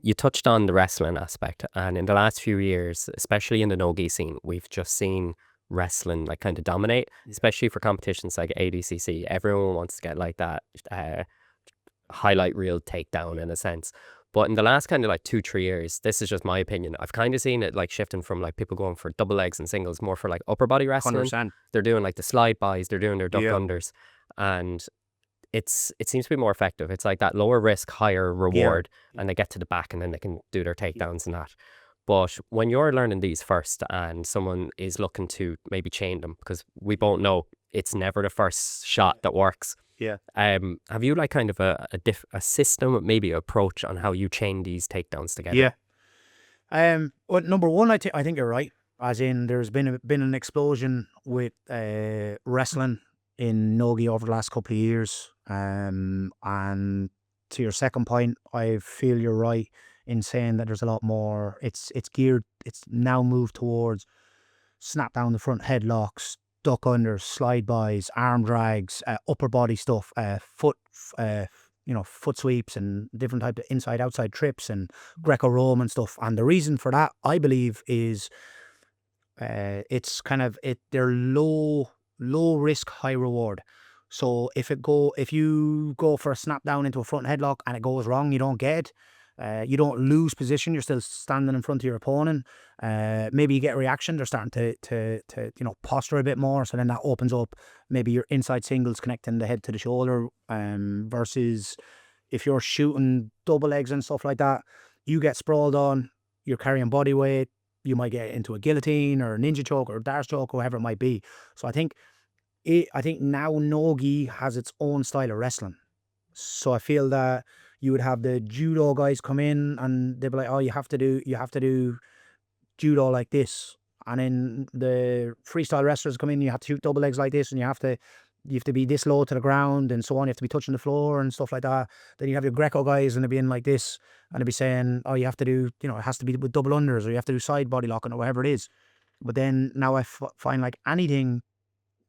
you touched on the wrestling aspect, and in the last few years, especially in the no-gi scene, we've just seen wrestling like kind of dominate, especially for competitions like ADCC. Everyone wants to get like that highlight reel takedown in a sense. But in the last kind of like 2-3 years, this is just my opinion, I've kind of seen it like shifting from like people going for double legs and singles more for like upper body wrestling. 100%. They're doing like the slide-bys, they're doing their duck Yeah. unders, and it seems to be more effective. It's like that lower risk, higher reward, and they get to the back and then they can do their takedowns and that. But when you're learning these first and someone is looking to maybe chain them, because we both know it's never the first shot that works. Yeah. Have you like kind of a system, maybe approach on how you chain these takedowns together? Yeah. Well, number one, I think you're right. As in, there's been an explosion with wrestling in no-gi over the last couple of years. And to your second point, I feel you're right in saying that there's a lot more. It's geared. It's now moved towards snap down the front headlocks, duck unders, slide-bys, arm drags, upper body stuff, foot sweeps and different types of inside-outside trips and Greco-Roman stuff. And the reason for that, I believe, is it's kind of they're low risk, high reward. So if you go for a snap down into a front headlock and it goes wrong, you don't get it. You don't lose position. You're still standing in front of your opponent. Maybe you get a reaction. They're starting to posture a bit more. So then that opens up maybe your inside singles connecting the head to the shoulder. Versus if you're shooting double legs and stuff like that, you get sprawled on. You're carrying body weight. You might get into a guillotine or a ninja choke or a Darce choke or whatever it might be. So I think now no-gi has its own style of wrestling. So I feel that you would have the judo guys come in and they'd be like, oh, you have to do judo like this. And then the freestyle wrestlers come in, you have to shoot double legs like this, and you have to be this low to the ground and so on. You have to be touching the floor and stuff like that. Then you have your Greco guys and they'll be in like this and they'll be saying, oh, you have to do, it has to be with double unders, or you have to do side body locking or whatever it is. But then now I find like anything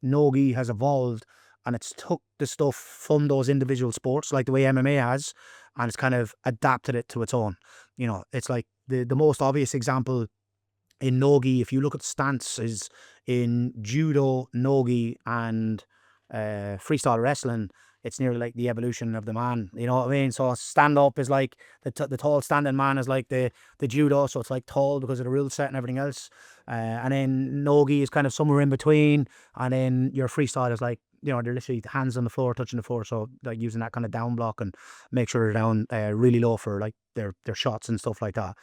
no-gi has evolved and it's took the stuff from those individual sports like the way MMA has, and it's kind of adapted it to its own. It's like the most obvious example in no-gi, if you look at the stance, is in judo, no-gi and freestyle wrestling. It's nearly like the evolution of the man, you know what I mean? So stand up is like the tall standing man is like the judo, so it's like tall because of the rule set and everything else. And then no-gi is kind of somewhere in between, and then your freestyle is like, they're literally hands on the floor, touching the floor, so like using that kind of down block and make sure they're down really low for like their shots and stuff like that.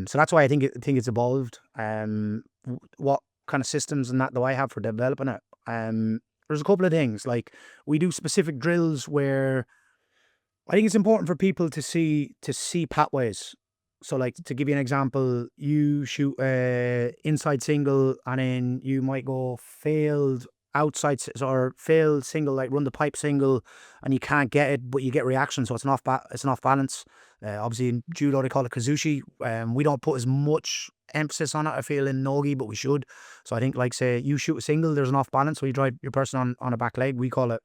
So that's why I think it's evolved. What kind of systems and that do I have for developing it? There's a couple of things. Like, we do specific drills where I think it's important for people to see pathways. So like, to give you an example, you shoot inside single and then you might go failed outside or failed single, like run the pipe single, and you can't get it, but you get reaction, so it's an off balance. Obviously in judo they call it kazushi. We don't put as much emphasis on it, I feel, in no-gi, but we should. So I think, like, say you shoot a single, there's an off balance, so you drive your person on a back leg. We call it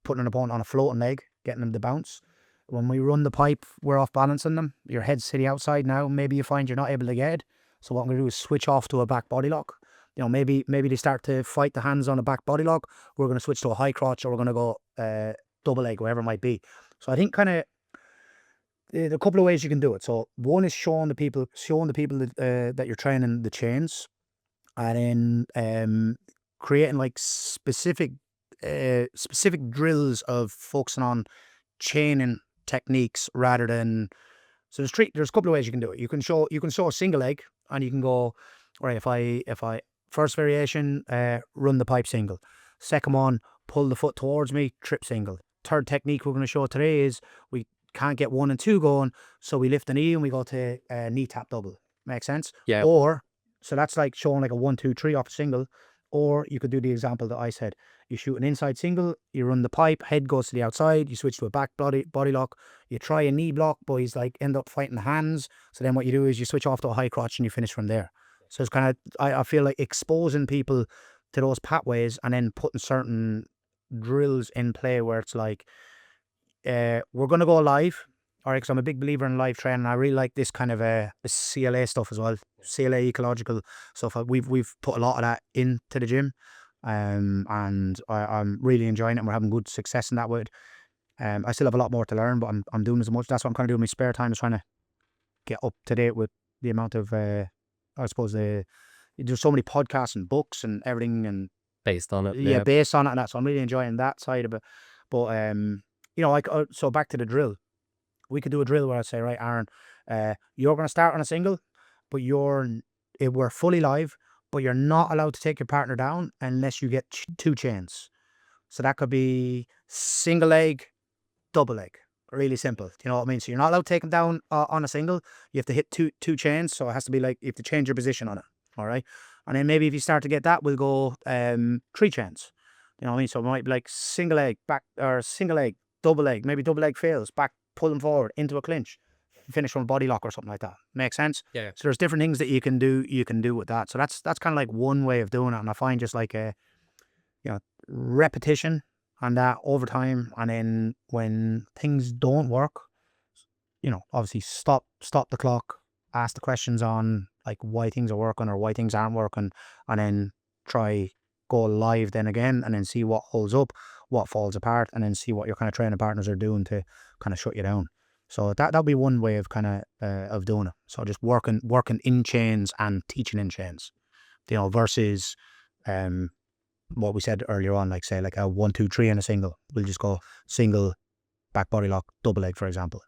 putting an opponent on a floating leg, getting them to bounce. When we run the pipe, we're off balancing them. Your head's to the outside now. Maybe you find you're not able to get it. So what I'm going to do is switch off to a back body lock. Maybe they start to fight the hands on a back body lock. We're going to switch to a high crotch, or we're going to go double leg, whatever it might be. So I think kind of a couple of ways you can do it. So one is showing the people that you're training the chains, and then creating like specific drills of focusing on chaining techniques rather than. So there's a couple of ways you can do it. You can show a single leg, and you can go, right, if I first variation, run the pipe single. Second one, pull the foot towards me, trip single. Third technique we're going to show today is we can't get 1 and 2 going, so we lift the knee and we go to knee tap double. Make sense? Yeah. Or, so that's like showing like a 1, 2, 3 off a single. Or you could do the example that I said. You shoot an inside single, you run the pipe, head goes to the outside, you switch to a back body lock, you try a knee block, but he's like end up fighting the hands. So then what you do is you switch off to a high crotch and you finish from there. So it's kind of, I feel like exposing people to those pathways and then putting certain drills in play where it's like, we're going to go live. All right, because I'm a big believer in live training. I really like this kind of this CLA stuff as well. CLA ecological stuff. We've put a lot of that into the gym, and I'm really enjoying it. And we're having good success in that with. I still have a lot more to learn, but I'm doing as much. That's what I'm kind of doing in my spare time, is trying to get up to date with the amount of I suppose there's so many podcasts and books and everything, and Based on it. yeah, based on it and that. So I'm really enjoying that side of it. But you know, like so back to the drill. We could do a drill where I say, right, Aaron, you're going to start on a single, but we're fully live, but you're not allowed to take your partner down unless you get 2 chains. So that could be single leg, double leg. Really simple. You know what I mean? So you're not allowed to take them down on a single. You have to hit two chains. So it has to be like, you have to change your position on it. All right. And then maybe if you start to get that, we'll go 3 chains. You know what I mean? So it might be like single leg, back, or single leg, double leg. Maybe double leg fails, back, pull them forward into a clinch, finish from a body lock or something like that. Make sense? Yeah. So there's different things that you can do with that. So that's kind of like one way of doing it. And I find just like repetition and that over time, and then when things don't work, you know, obviously stop the clock, ask the questions on like why things are working or why things aren't working, and then try go live then again, and then see what holds up, what falls apart, and then see what your kind of training partners are doing to kind of shut you down. So that'll be one way of kind of doing it. So just working in chains and teaching in chains, you know, versus what we said earlier on, like say like a 1, 2, 3 in a single. We'll just go single, back body lock, double leg, for example.